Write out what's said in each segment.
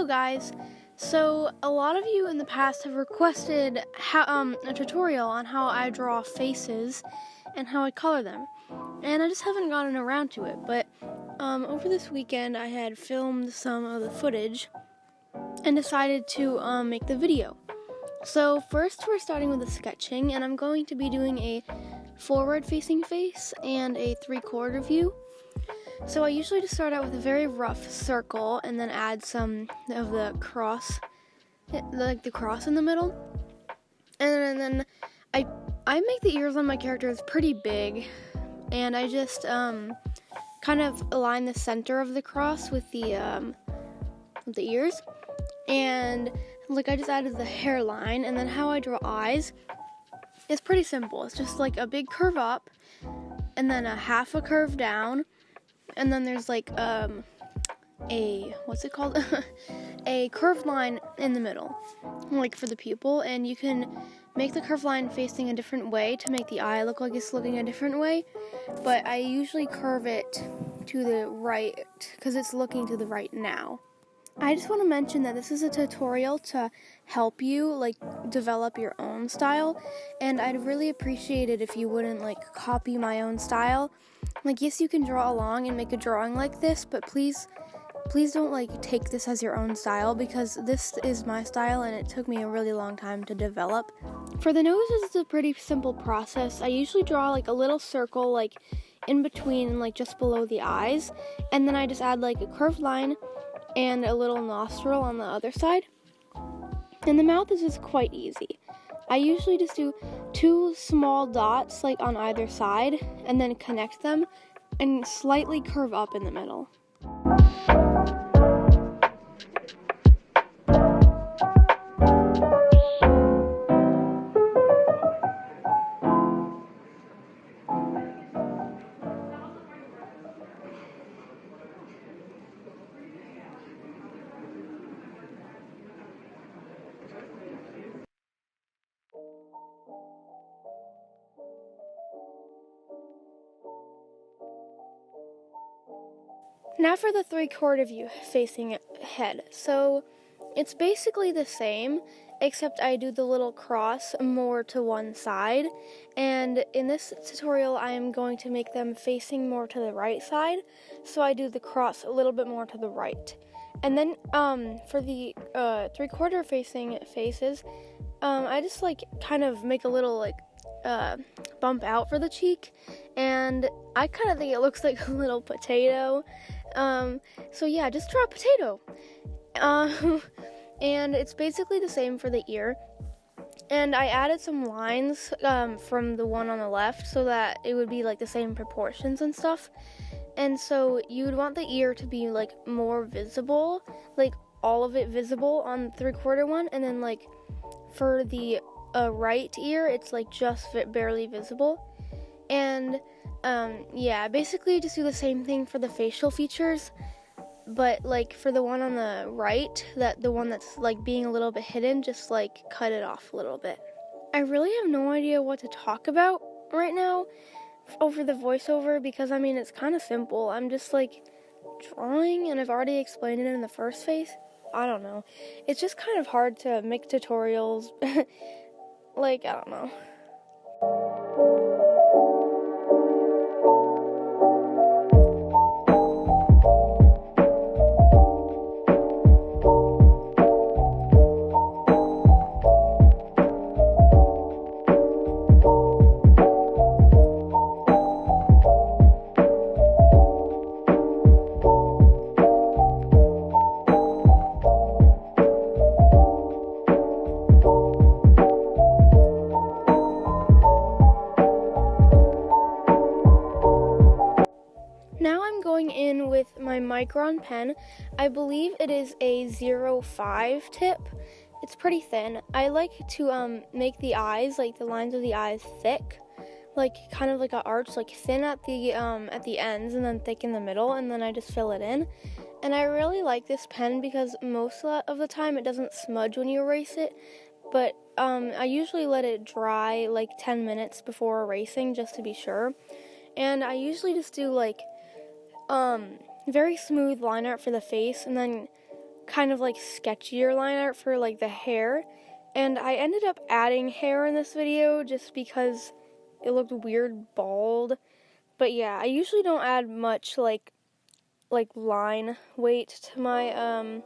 Hello guys! So, a lot of you in the past have requested a tutorial on how I draw faces and how I color them. And I just haven't gotten around to it, but over this weekend I had filmed some of the footage and decided to make the video. So first we're starting with the sketching, and I'm going to be doing a forward-facing face and a 3/4 view. So I usually just start out with a very rough circle and then add some of the cross, like the cross in the middle. And then I make the ears on my characters pretty big, and I just kind of align the center of the cross with the ears. And like I just added the hairline, and then how I draw eyes is pretty simple. It's just like a big curve up and then a half a curve down. And then there's like a curved line in the middle, like for the pupil, and you can make the curved line facing a different way to make the eye look like it's looking a different way, but I usually curve it to the right because it's looking to the right now. I just want to mention that this is a tutorial to help you like develop your own style, and I'd really appreciate it if you wouldn't like copy my own style. Like, yes, you can draw along and make a drawing like this, but please don't like take this as your own style, because this is my style and it took me a really long time to develop. For the noses, it's a pretty simple process. I usually draw like a little circle like in between, like just below the eyes, and then I just add like a curved line and a little nostril on the other side. And the mouth is just quite easy. I usually just do 2 small dots like on either side and then connect them and slightly curve up in the middle. Now for the 3/4 view facing head. So it's basically the same, except I do the little cross more to one side. And in this tutorial, I am going to make them facing more to the right side. So I do the cross a little bit more to the right. And then for the 3/4 facing faces, I just like kind of make a little like bump out for the cheek, and I kind of think it looks like a little potato. So yeah, just draw a potato. And it's basically the same for the ear. And I added some lines from the one on the left so that it would be like the same proportions and stuff. And so you would want the ear to be like more visible, like all of it visible on the 3/4 one, and then like for the right ear, it's like just barely visible. And yeah, basically just do the same thing for the facial features, but like for the one on the right, the one that's like being a little bit hidden, just like cut it off a little bit. I really have no idea what to talk about right now over the voiceover, because I mean it's kind of simple. I'm just like drawing, and I've already explained it in the first face. I don't know. It's just kind of hard to make tutorials. Like, I don't know. Now I'm going in with my Micron Pen. I believe it is a 0.5 tip. It's pretty thin. I like to make the eyes, like the lines of the eyes, thick, like kind of like an arch, like thin at the ends and then thick in the middle, and then I just fill it in. And I really like this pen because most of the time it doesn't smudge when you erase it, but I usually let it dry like 10 minutes before erasing just to be sure. And I usually just do like very smooth line art for the face, and then kind of like sketchier line art for like the hair. And I ended up adding hair in this video just because it looked weird bald. But yeah, I usually don't add much like line weight to my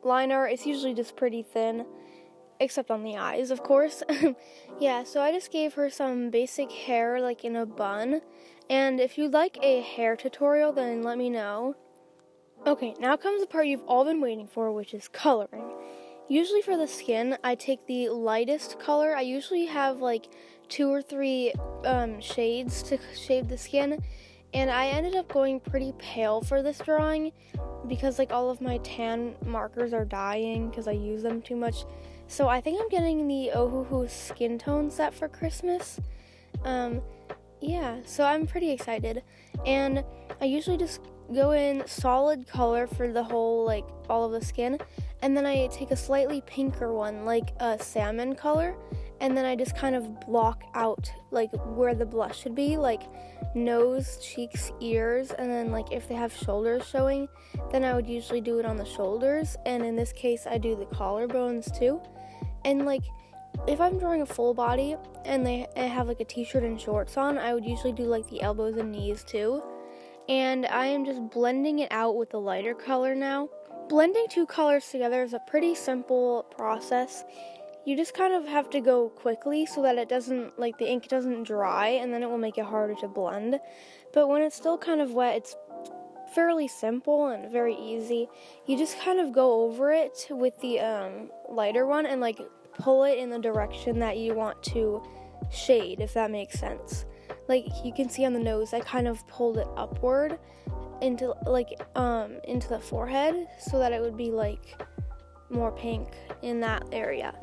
line art. It's usually just pretty thin, except on the eyes, of course. Yeah, so I just gave her some basic hair like in a bun. And if you'd like a hair tutorial, then let me know. Okay, now comes the part you've all been waiting for, which is coloring. Usually for the skin, I take the lightest color. I usually have like 2 or 3 shades to shade the skin, and I ended up going pretty pale for this drawing because like all of my tan markers are dying because I use them too much. So I think I'm getting the Ohuhu skin tone set for Christmas. Yeah, so I'm pretty excited, and I usually just go in solid color for the whole, like, all of the skin, and then I take a slightly pinker one, like a salmon color, and then I just kind of block out, like, where the blush should be, like, nose, cheeks, ears, and then, like, if they have shoulders showing, then I would usually do it on the shoulders, and in this case, I do the collarbones, too, and, like, if I'm drawing a full body, and they have, like, a t-shirt and shorts on, I would usually do, like, the elbows and knees, too. And I am just blending it out with the lighter color now. Blending 2 colors together is a pretty simple process. You just kind of have to go quickly so that it doesn't, like, the ink doesn't dry, and then it will make it harder to blend. But when it's still kind of wet, it's fairly simple and very easy. You just kind of go over it with the lighter one and, like, pull it in the direction that you want to shade, if that makes sense. Like, you can see on the nose, I kind of pulled it upward into, like, into the forehead so that it would be, like, more pink in that area.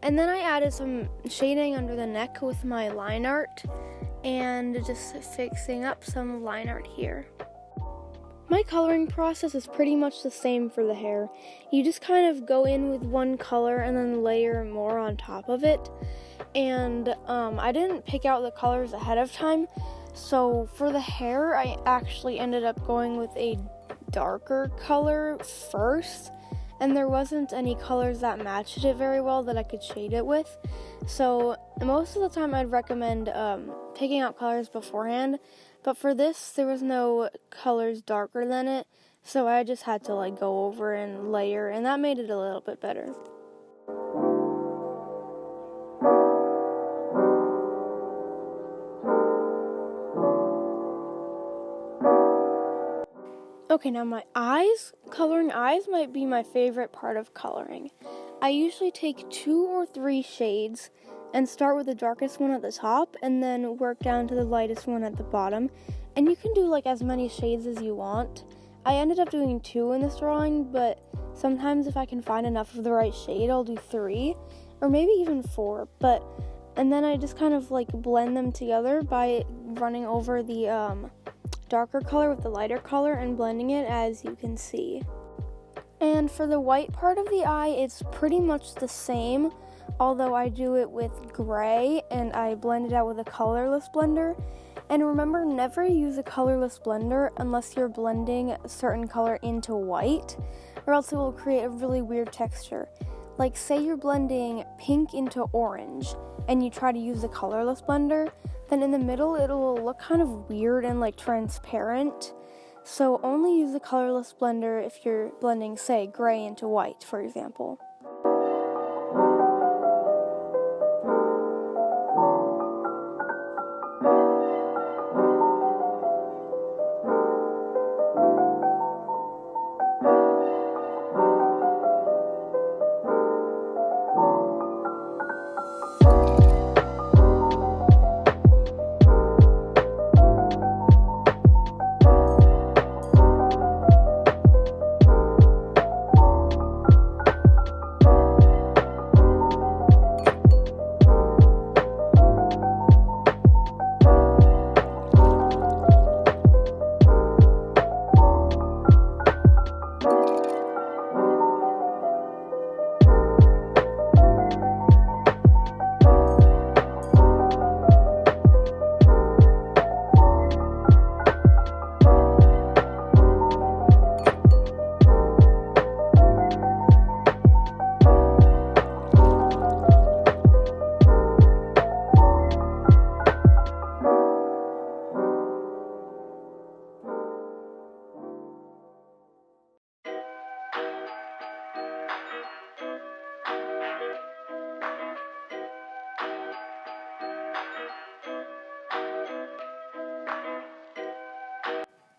And then I added some shading under the neck with my line art and just fixing up some line art here. My coloring process is pretty much the same for the hair. You just kind of go in with one color and then layer more on top of it. And I didn't pick out the colors ahead of time, so for the hair, I actually ended up going with a darker color first, and there wasn't any colors that matched it very well that I could shade it with. So most of the time I'd recommend picking out colors beforehand, but for this, there was no colors darker than it, so I just had to, like, go over and layer, and that made it a little bit better. Okay, now my eyes. Coloring eyes might be my favorite part of coloring. I usually take 2 or 3 shades and start with the darkest one at the top and then work down to the lightest one at the bottom. And you can do, like, as many shades as you want. I ended up doing 2 in this drawing, but sometimes if I can find enough of the right shade, I'll do 3 or maybe even 4. And then I just kind of, like, blend them together by running over the darker color with the lighter color and blending it, as you can see. And for the white part of the eye, it's pretty much the same, although I do it with gray and I blend it out with a colorless blender. And remember, never use a colorless blender unless you're blending a certain color into white, or else it will create a really weird texture. Like, say you're blending pink into orange and you try to use a colorless blender, then in the middle it will look kind of weird and, like, transparent. So only use a colorless blender if you're blending, say, gray into white, for example.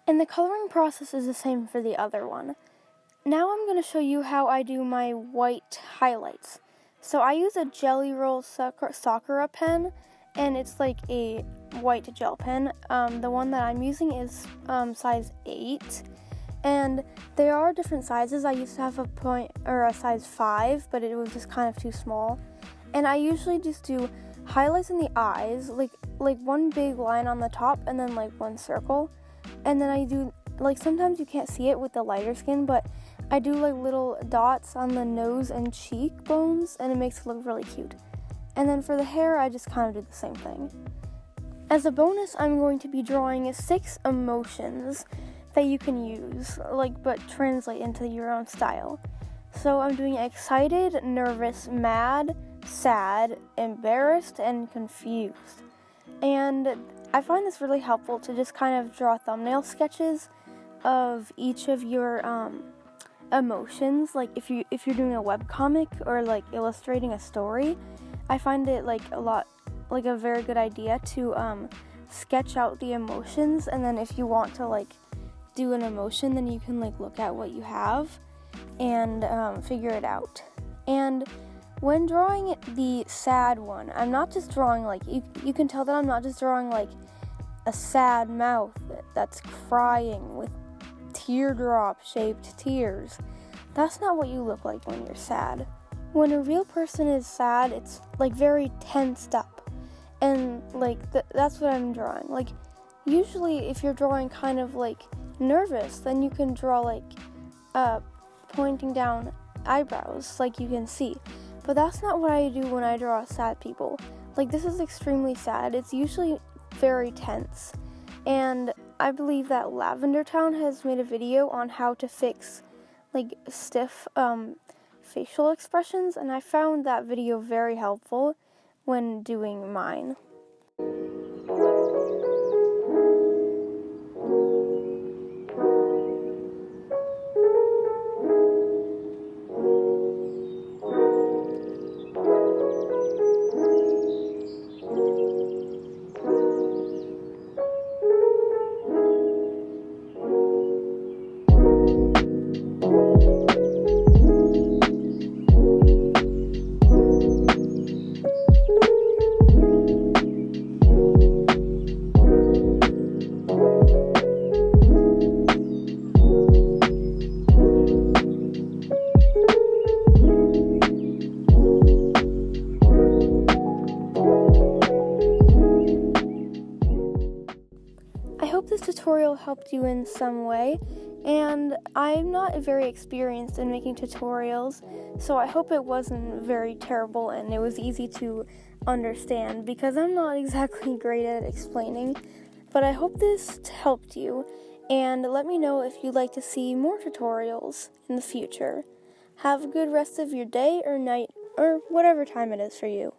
And the coloring process is the same for the other one. Now I'm going to show you how I do my white highlights. So I use a Jelly Roll Sakura pen, and it's like a white gel pen. The one that I'm using is size 8, and there are different sizes. I used to have a size 5, but it was just kind of too small. And I usually just do highlights in the eyes, like one big line on the top, and then like one circle. And then I do, like, sometimes you can't see it with the lighter skin, but I do like little dots on the nose and cheekbones, and it makes it look really cute. And then for the hair, I just kind of do the same thing. As a bonus, I'm going to be drawing 6 emotions that you can use, but translate into your own style. So I'm doing excited, nervous, mad, sad, embarrassed, and confused. And I find this really helpful to just kind of draw thumbnail sketches of each of your emotions. Like if you're doing a webcomic or like illustrating a story, I find it a very good idea to sketch out the emotions, and then if you want to do an emotion, then you can look at what you have and figure it out. And when drawing the sad one, I'm not just drawing you can tell that I'm not just drawing a sad mouth that's crying with teardrop shaped tears. That's not what you look like when you're sad. When a real person is sad, it's very tensed up, and that's what I'm drawing. Usually if you're drawing kind of nervous, then you can draw pointing down eyebrows you can see. But that's not what I do when I draw sad people. This is extremely sad. It's usually very tense. And I believe that Lavender Town has made a video on how to fix stiff facial expressions, and I found that video very helpful when doing mine. I hope this tutorial helped you in some way, and I'm not very experienced in making tutorials, so I hope it wasn't very terrible and it was easy to understand, because I'm not exactly great at explaining. But I hope this helped you, and let me know if you'd like to see more tutorials in the future. Have a good rest of your day or night, or whatever time it is for you.